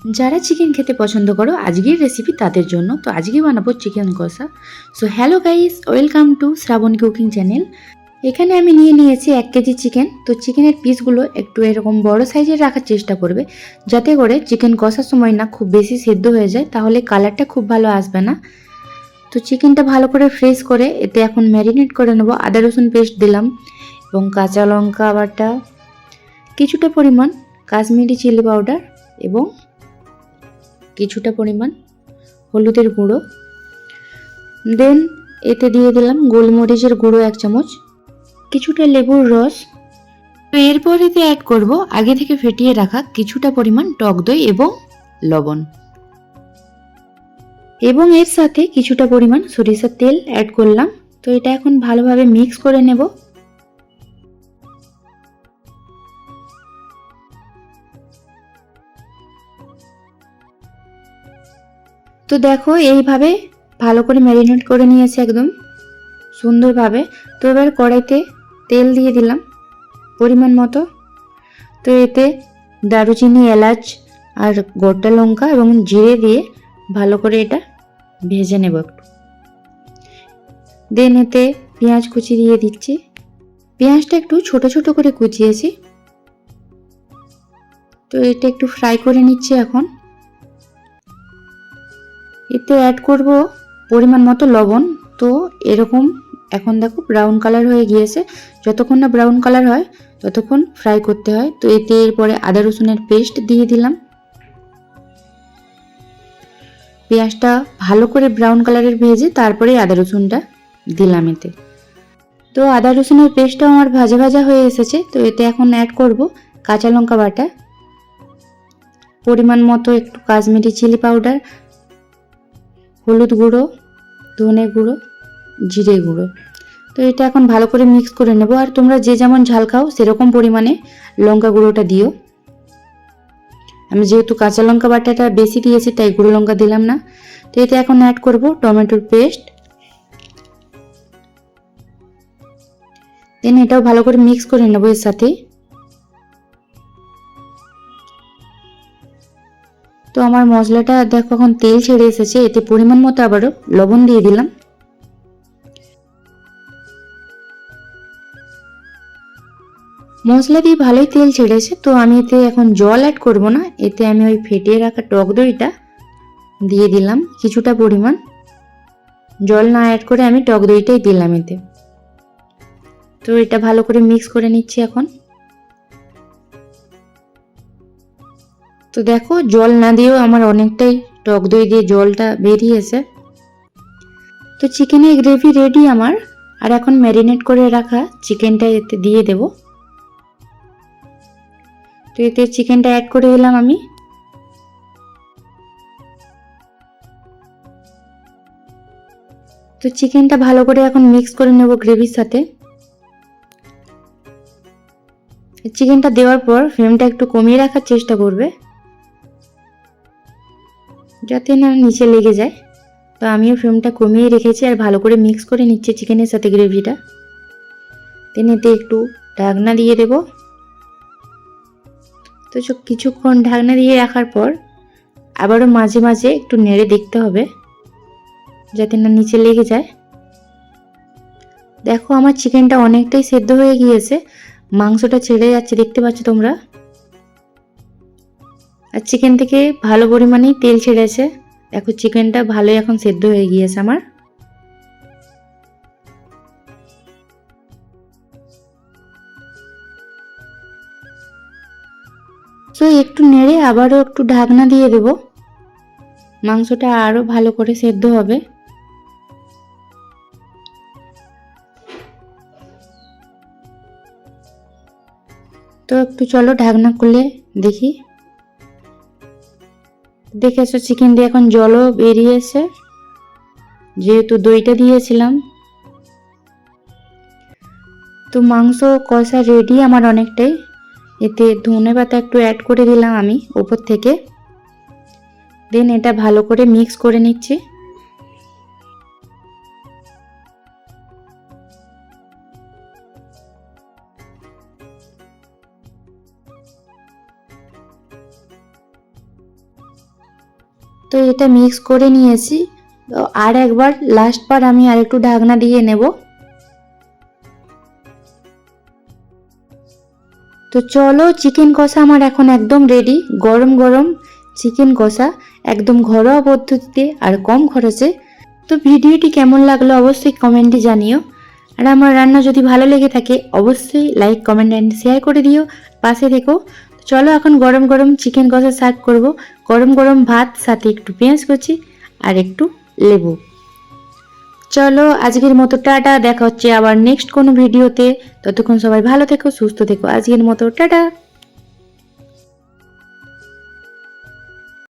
যারা চিকেন খেতে পছন্দ করো আজকের রেসিপি তাদের জন্য। তো আজকে বানাবো চিকেন কষা। So hello guys, welcome to Shraban cooking channel. এখানে আমি নিয়েছি 1 কেজি চিকেন। তো চিকেনের পিসগুলো একটু এরকম বড় সাইজের রাখার চেষ্টা করবে, যাতে করে চিকেন কষার সময় না খুব বেশি সেদ্ধ হয়ে যায়, তাহলে কালারটা খুব ভালো আসবে না। তো চিকেনটা ভালো করে ফ্রেশ করে এতে এখন ম্যারিনেট করে নেবো। আদা রসুন পেস্ট দিলাম এবং কাঁচা লঙ্কা বাটা, কিছুটা পরিমাণ কাশ্মীরি চিলি পাউডার এবং কিছুটা পরিমাণ হলুদের গুঁড়ো। দেন এতে দিয়ে দিলাম গোলমরিচের গুঁড়ো 1 চামচ, কিছুটা লেবুর রস। তো এরপর এতে অ্যাড করব আগে থেকে ফেটিয়ে রাখা কিছুটা পরিমাণ টক দই এবং লবণ, এবং এর সাথে কিছুটা পরিমাণ সরিষার তেল অ্যাড করলাম। তো এটা এখন ভালোভাবে মিক্স করে নেব। তো দেখো এইভাবে ভালো করে ম্যারিনেট করে নিয়েছে একদম সুন্দরভাবে। তো এবার কড়াইতে তেল দিয়ে দিলাম পরিমাণ মতো। তো এতে দারুচিনি, এলাচ আর গোটা লঙ্কা এবং জিরে দিয়ে ভালো করে এটা ভেজে নেব একটু। দেন এতে পেঁয়াজ কুচি দিয়ে দিচ্ছি। পেঁয়াজটা একটু ছোট ছোট করে কুচিয়েছি। তো এটা একটু ফ্রাই করে নিচ্ছি এখন। এতে অ্যাড করব পরিমাণ মতো লবণ। তো এরকম এখন দেখো ব্রাউন কালার হয়ে গিয়েছে। যতক্ষণ না ব্রাউন কালার হয় ততক্ষণ ফ্রাই করতে হয়। তো এতে এরপরে আদা রসুনের পেস্ট দিয়ে দিলাম। পেঁয়াজটা ভালো করে ব্রাউন কালারের ভেজে তারপরে আদা রসুনটা দিলাম এতে। তো আদা রসুনের পেস্টটাও আমার ভাজা ভাজা হয়ে এসেছে। তো এতে এখন অ্যাড করব কাঁচা লঙ্কা বাটা, পরিমাণ মতো একটু কাশ্মীরি চিলি পাউডার, হলুদ গুঁড়ো, ধনে গুঁড়ো, জিরে গুঁড়ো। তো এটা এখন ভালো করে মিক্স করে নেব। আর তোমরা যে যেমন ঝাল খাও সেরকম পরিমাণে লঙ্কা গুঁড়োটা দিও। আমি যেহেতু কাঁচা লঙ্কা বাটাটা বেশি দিয়েছি তাই গুঁড়ো লঙ্কা দিলাম না। তো এতে এখন অ্যাড করব টমেটোর পেস্ট। দেন এটাও ভালো করে মিক্স করে নেব এর সাথে। তো আমার মশলাটা দেখো এখন তেল ছেড়ে এসেছে। এতে পরিমাণ মতো আবারও লবণ দিয়ে দিলাম। মশলা দিয়ে ভালোই তেল ছেড়েছে। তো আমি এতে এখন জল অ্যাড করব না। এতে আমি ওই ফেটিয়ে রাখা টক দইটা দিয়ে দিলাম কিছুটা পরিমাণ। জল না অ্যাড করে আমি টক দইটাই দিলাম এতে। তো এটা ভালো করে মিক্স করে নিচ্ছি এখন। তো দেখো জল না দিয়েও আমার অনেকটাই টক দই দিয়ে জলটা বেরিয়েছে। তো চিকেনের গ্রেভি রেডি আমার। আর এখন ম্যারিনেট করে রাখা চিকেনটা এতে দিয়ে দেব। তো এতে চিকেনটা অ্যাড করে দিলাম আমি। তো চিকেনটা ভালো করে এখন মিক্স করে নেব গ্রেভির সাথে। চিকেনটা দেওয়ার পর ফ্লেমটা একটু কমিয়ে রাখার চেষ্টা করবে, যাতে না নিচে লেগে যায়। তো আমিও ফ্লেমটা কমিয়ে রেখেছি আর ভালো করে মিক্স করে নিচ্ছি চিকেনের সাথে গ্রেভিটা। দেন এতে একটু ঢাকনা দিয়ে দেব। তো কিছুক্ষণ ঢাকনা দিয়ে রাখার পর আবারও মাঝে মাঝে একটু নেড়ে দেখতে হবে, যাতে না নিচে লেগে যায়। দেখো আমার চিকেনটা অনেকটাই সেদ্ধ হয়ে গিয়েছে, মাংসটা ছেড়ে যাচ্ছে দেখতে পাচ্ছ তোমরা। আর চিকেন থেকে ভালো পরিমাণেই তেল ছেড়েছে। দেখো চিকেনটা ভালোই এখন সেদ্ধ হয়ে গিয়েছে আমার। তো একটু নেড়ে আবারও একটু ঢাকনা দিয়ে দেব, মাংসটা আরো ভালো করে সেদ্ধ হবে। তো একটু চলো ঢাকনা খুলে দেখি। দেখেছো চিকেন দিয়ে এখন জলও বেরিয়েছে, যেহেতু দইটা দিয়েছিলাম। তো মাংস কষা রেডি আমার অনেকটাই। এতে ধনেপাতা একটু অ্যাড করে দিলাম আমি উপর থেকে। দেন এটা ভালো করে মিক্স করে নিচ্ছি। তো এটা মিক্স করে নিয়েছি। তো আর একবার লাস্ট বার আমি আর একটু ঢাকনা দিয়ে নেব। তো চলো, চিকেন কষা আমার এখন একদম রেডি। গরম গরম চিকেন কষা, একদম ঘরোয়া পদ্ধতিতে আর কম খরচে। তো ভিডিওটি কেমন লাগলো অবশ্যই কমেন্টে জানিও। আর আমার রান্না যদি ভালো লেগে থাকে অবশ্যই লাইক, কমেন্ট অ্যান্ড শেয়ার করে দিও, পাশে থেকো। চলো এখন গরম গরম চিকেন কষা সার্ভ করব। গরম গরম ভাত, সাথে একটু পেঁয়াজ কুচি আর একটু লেবু। চলো আজকের মতো টাটা, দেখা হচ্ছে আবার নেক্সট কোনো ভিডিওতে। ততক্ষণ সবাই ভালো থেকো, সুস্থ থেকো। আজকের মতো টাটা।